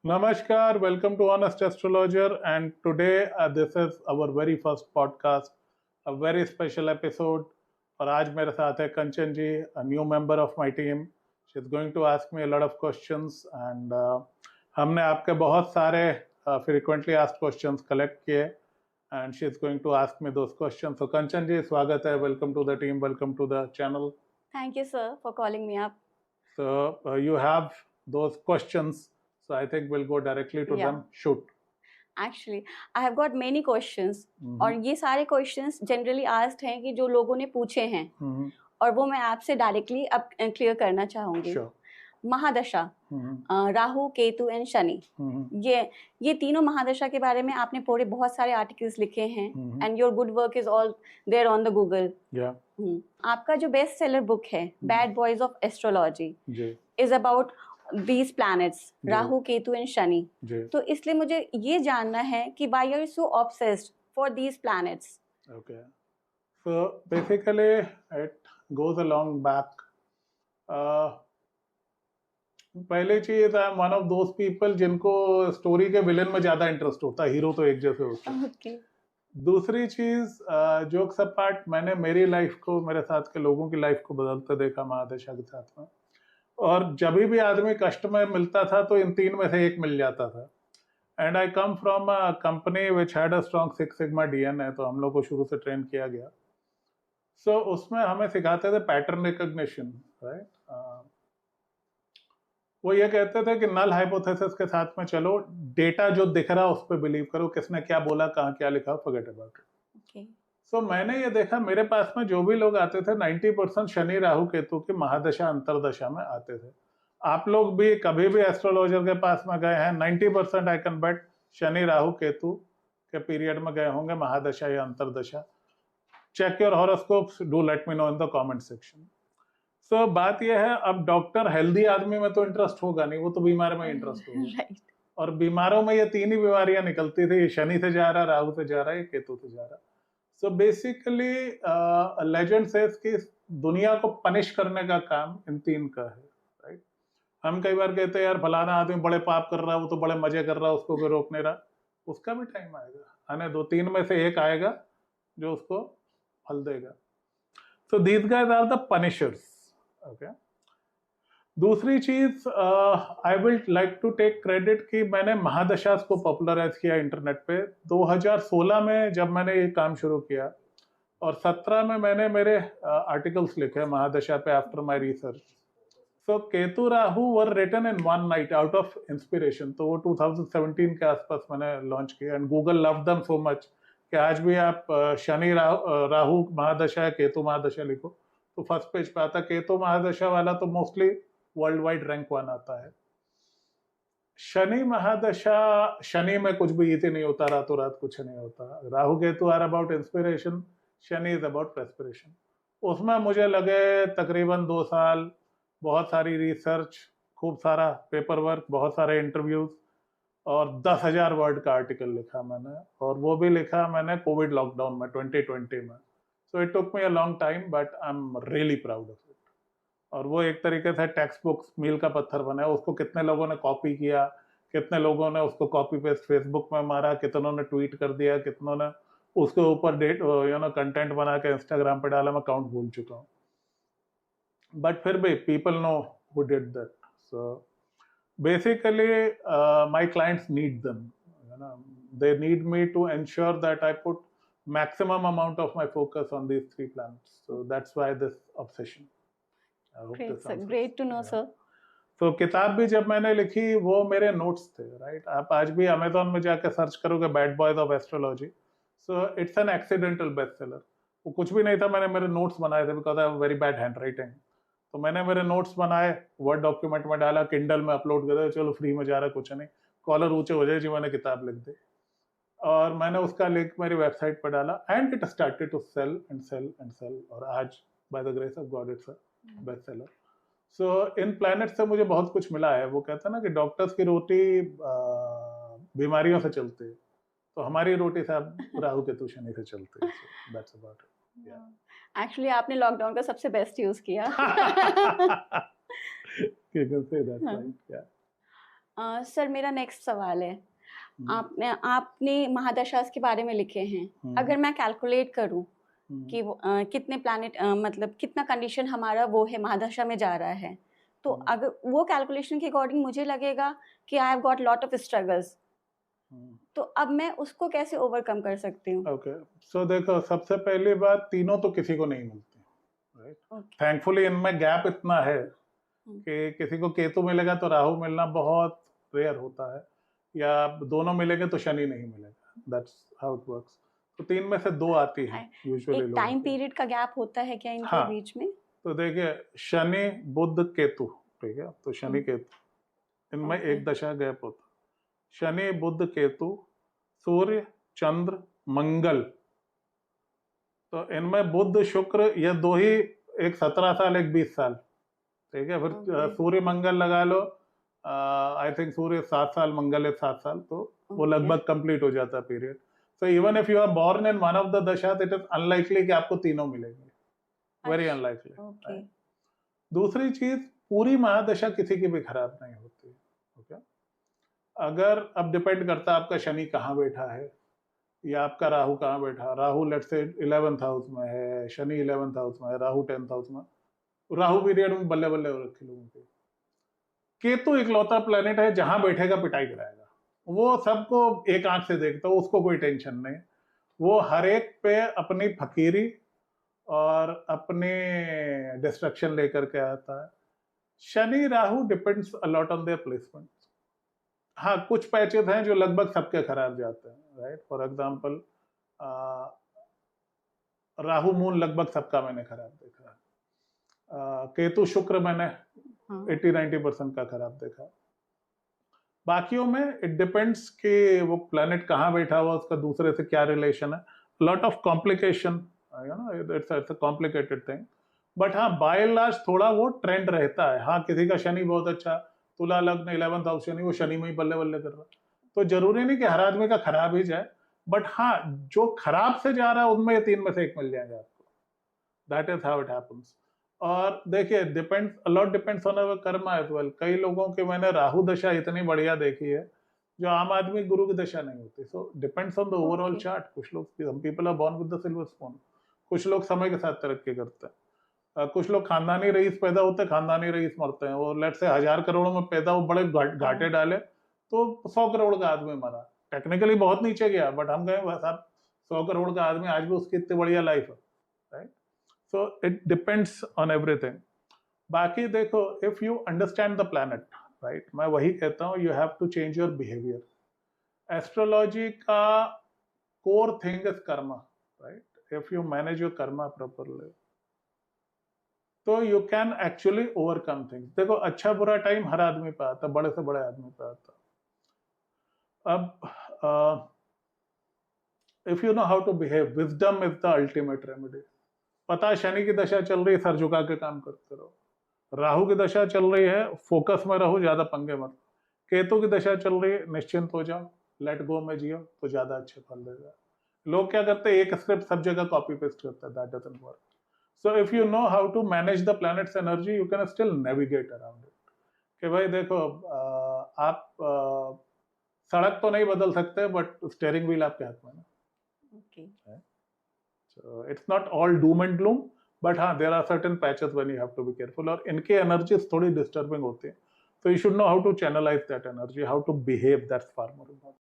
Namaskar, welcome to Honest Astrologer, and today this is our very first podcast, a very special episode. और आज मेरे साथ है कंचन जी, a new member of my team. She's going to ask me a lot of questions, and हमने आपके बहुत सारे frequently asked questions collect किए, and she's going to ask me those questions. So कंचन जी, स्वागत है, welcome to the team, welcome to the channel. Thank you, sir, for calling me up. So you have those questions. So I think we'll go directly to Yeah. them. Shoot. Actually, I have got many questions. और ये सारे questions generally asked हैं कि जो लोगों ने पूछे हैं और वो मैं आपसे डायरेक्टली अब क्लियर करना चाहूंगी. Sure. महादशा, राहु, केतु एंड शनि, ये तीनों महादशा के बारे में आपने पूरे बहुत सारे आर्टिकल्स लिखे हैं and your good work is all there on the Google. आपका जो बेस्ट सेलर बुक है bad boys of astrology is about these planets, Rahu, Ketu and Shani. तो इसलिए मुझे ये जानना है कि why are you so obsessed for these planets? Okay. So basically it goes along back. पहली चीज I am one of those people जिनको स्टोरी के विलेन में ज्यादा इंटरेस्ट होता है, हीरो तो एक जैसे होता है. Okay. दूसरी चीज जोक्स अपार्ट, मैंने मेरी लाइफ को, मेरे साथ के लोगों की लाइफ को बदलते देखा महादशा के साथ में. और जब भी आदमी कष्ट में मिलता था तो इन तीन में से एक मिल जाता था. And I come from a company which had a strong six sigma DNA, तो हम लोग को शुरू से ट्रेन किया गया. सो उसमें हमें सिखाते थे पैटर्न रिकॉग्निशन, राइट. वो ये कहते थे कि नल हाइपोथेसिस के साथ में चलो, डेटा जो दिख रहा है उस पर बिलीव करो, किसने क्या बोला, कहाँ क्या लिखा, फॉरगेट अबाउट इट. सो मैंने ये देखा, मेरे पास में जो भी लोग आते थे 90% शनि राहु केतु की महादशा अंतरदशा में आते थे. आप लोग भी कभी भी एस्ट्रोलॉजर के पास में गए हैं, 90% I can bet Shani Rahu Ketu के पीरियड में गए होंगे, महादशा या अंतरदशा. Check your horoscopes, do let me know in the comment section. So बात यह है, अब डॉक्टर हेल्दी आदमी में तो इंटरेस्ट होगा नहीं, वो तो बीमार में इंटरेस्ट होगा. और बीमारों में ये तीन ही बीमारियां निकलती थी, शनि से जा रहा, राहु से जा रहा है, केतु से जा रहा. सो बेसिकली लेजेंड सेज कि दुनिया को पनिश करने का काम इन तीन का है, राइट. हम कई बार कहते हैं यार फलाना आदमी बड़े पाप कर रहा है, वो तो बड़े मजे कर रहा है, उसको कोई रोक नहीं रहा. उसका भी टाइम आएगा, आने दो, तीन में से एक आएगा जो उसको फल देगा. So these guys are the punishers. Okay. दूसरी चीज, I will like to take credit कि मैंने महादशा को पॉपुलराइज किया इंटरनेट पे 2016 में, जब मैंने ये काम शुरू किया, और 17 में मैंने मेरे आर्टिकल्स लिखे महादशा पे after my research. So Ketu Rahu were written in one night out of inspiration. तो वो 2017 के आसपास मैंने लॉन्च किया, and Google love them so much कि आज भी आप शनि राहु महादशा, केतु महादशा लिखो तो फर्स्ट पेज पे आता. केतु महादशा वाला तो मोस्टली वर्ल्ड वाइड रैंक 1 आता है. शनि महादशा, शनि में कुछ भी इति नहीं होता, रातों रात कुछ नहीं होता. Rahu Ketu are about inspiration, Shani is about respiration. उसमें मुझे लगे तकरीबन 2 साल, बहुत सारी रिसर्च, खूब सारा पेपर वर्क, बहुत सारे इंटरव्यूज, और 10,000 वर्ड का आर्टिकल लिखा मैंने. और वो भी लिखा मैंने कोविड लॉकडाउन में 2020 में. So it took me a long time, but I am really proud of it. और वो एक तरीके से टेक्स्ट बुक्स मील का पत्थर बना. उसको कितने लोगों ने कॉपी किया, कितने लोगों ने उसको कॉपी पेस्ट फेसबुक में मारा, कितनों ने ट्वीट कर दिया, कितनों ने उसके ऊपर कंटेंट बना के इंस्टाग्राम पे डाला, मैं काउंट भूल चुका हूँ. बट फिर भी people know who did that. So basically my clients need them, they need me to ensure that I put maximum amount of my focus on these 3 planets. So that's why this obsession. Great to know, sir. तो किताब भी जब मैंने लिखी वो मेरे notes थे, right. आप आज भी अमेजोन में जाकर सर्च करोगे bad boys of astrology, so it's an accidental best seller. वो कुछ भी नहीं था, मैंने मेरे नोट्स बनाए थे, because I have very bad hand writing. तो मैंने मेरे नोट्स बनाए, वर्ड डॉक्यूमेंट में डाला, किंडल में अपलोड कर दिया, चलो फ्री में जा रहा, कुछ नहीं, कॉलर ऊंचे हो जाए जी, मैंने किताब लिख दी. और मैंने उसका लिंक मेरी वेबसाइट पर डाला, and it started to sell and sell and sell. और आज by the grace of God it's a best seller. So इन प्लैनेट से मुझे बहुत कुछ मिला है. वो कहता है ना कि डॉक्टर्स की रोटी बीमारियों से चलती है, तो हमारी रोटी साहब राहु केतु शनि से चलती है. That's about it. एक्चुअली आपने लॉकडाउन का सबसे बेस्ट यूज किया. You can say that, right? Yeah. Sir मेरा नेक्स्ट सवाल है, आपने महादशास के बारे में लिखे हैं, अगर मैं कैलकुलेट करूं कि कितने प्लैनेट मतलब कितना कंडीशन हमारा वो है महादशा में जा रहा है, तो अगर वो कैलकुलेशन के अकॉर्डिंग मुझे लगेगा कि I have got lot of struggles, तो अब मैं उसको कैसे ओवरकम कर सकती हूँ? ओके, सो देखो, सबसे पहली बात, तीनों तो किसी को नहीं मिलती, राइट? थैंकफुली इनमें गैप इतना है कि किसी को केतु मिलेगा तो राहु मिलना बहुत रेयर होता है, या दोनों मिलेंगे तो शनि नहीं मिलेगा, दैट्स हाउ इट वर्क्स। तो 3 में से 2 आती है यूजुअली। एक टाइम पीरियड का गैप होता है क्या इनके बीच में? तो देखिए, शनि बुध केतु, ठीक है, तो शनि केतु इनमें एक दशा गैप होता है। शनि बुध केतु, सूर्य चंद्र मंगल, तो इनमें बुध शुक्र ये 2 ही, एक 17 साल एक 20 साल, ठीक है। फिर सूर्य मंगल लगा लो, आई थिंक सूर्य 7 साल, मंगल है 7 साल, तो वो लगभग कंप्लीट हो जाता है period. So even if you are born in one of the dasha, it is unlikely कि आपको तीनों मिलेंगे, वेरी अनलाइकली। दूसरी चीज, पूरी महादशा किसी की भी खराब नहीं होती, ओके। अगर अब डिपेंड करता है आपका शनि कहाँ बैठा है या आपका राहु कहाँ बैठा। Rahu let's say 11th house में है, शनि 11th हाउस में है, राहु 10th हाउस में, राहु पीरियड में बल्ले बल्ले हो रखे लोगों के। केतु इकलौता प्लेनेट है जहां बैठेगा पिटाई कराएगा, वो सबको एक आंख से देखता है, उसको कोई टेंशन नहीं, वो हर एक पे अपनी फकीरी और अपने डिस्ट्रक्शन लेकर के आता है। Shani Rahu depends a lot on their placement. हाँ, कुछ पैचेस हैं जो लगभग सबके खराब जाते हैं, right. For example Rahu moon लगभग सबका मैंने खराब देखा है। केतु शुक्र मैंने 80-90% का खराब देखा। बाकियों में इट डिपेंड्स कि वो प्लैनेट कहाँ बैठा हुआ, उसका दूसरे से क्या रिलेशन है, lot of complication, you know, it's a complicated thing. But हाँ, बाय एंड लार्ज थोड़ा वो ट्रेंड रहता है। हाँ, किसी का शनि बहुत अच्छा, तुला लग्न 11th हाउस शनि, वो शनि में ही बल्ले बल्ले कर रहा, तो जरूरी नहीं कि हर आदमी का खराब ही जाए, बट हाँ, जो खराब से जा रहा है उनमें ये 3 में से 1 मिल जाएगा आपको, that is how it happens. और देखिए, depends a lot depends on our karma as well. कई लोगों के मैंने राहु दशा इतनी बढ़िया देखी है जो आम आदमी गुरु की दशा नहीं होती। So depends on the overall chart. कुछ लोग, some people are born with the silver spoon, कुछ लोग समय के साथ तरक्की करते हैं, कुछ लोग खानदानी रईस पैदा होते हैं, खानदानी रईस मरते हैं। वो लेट से 1000 करोड़ में पैदा हो, बड़े घाटे डाले तो 100 करोड़ का आदमी मरा, टेक्निकली बहुत नीचे गया, बट हम कहें बस आप 100 करोड़ का आदमी, आज भी उसकी इतनी बढ़िया लाइफ है, right. So it depends on everything. बाकी देखो, if you understand the planet, right, मैं वही कहता हूँ, you have to change your behavior. Astrology का core thing is karma, right? If you manage your karma properly, तो you can actually overcome things. देखो, अच्छा बुरा टाइम हर आदमी पे आता, बड़े से बड़े आदमी पे आता। अब if you know how to behave, wisdom is the ultimate remedy. पता है शनि की दशा चल रही है, सर झुका के काम करते रहो। राहु की दशा चल रही है, फोकस में रहो, ज्यादा पंगे मत। केतु की दशा चल रही है, निश्चिंत हो जाओ, लेट गो में जियो, तो ज्यादा अच्छे फल देगा। लोग क्या करते हैं, एक स्क्रिप्ट सब जगह कॉपी पेस्ट करते हैं, that doesn't work. So if you know how to manage the planets energy, you can still navigate around it. कि भाई देखो, आप सड़क तो नहीं बदल सकते, बट स्टीयरिंग व्हील आपके हाथ में ना। Okay. So it's not all doom and gloom, but हाँ, there are certain patches when you have to be careful, और इनके energies थोड़ी disturbing होती हैं, so you should know how to channelize that energy, how to behave, that's far more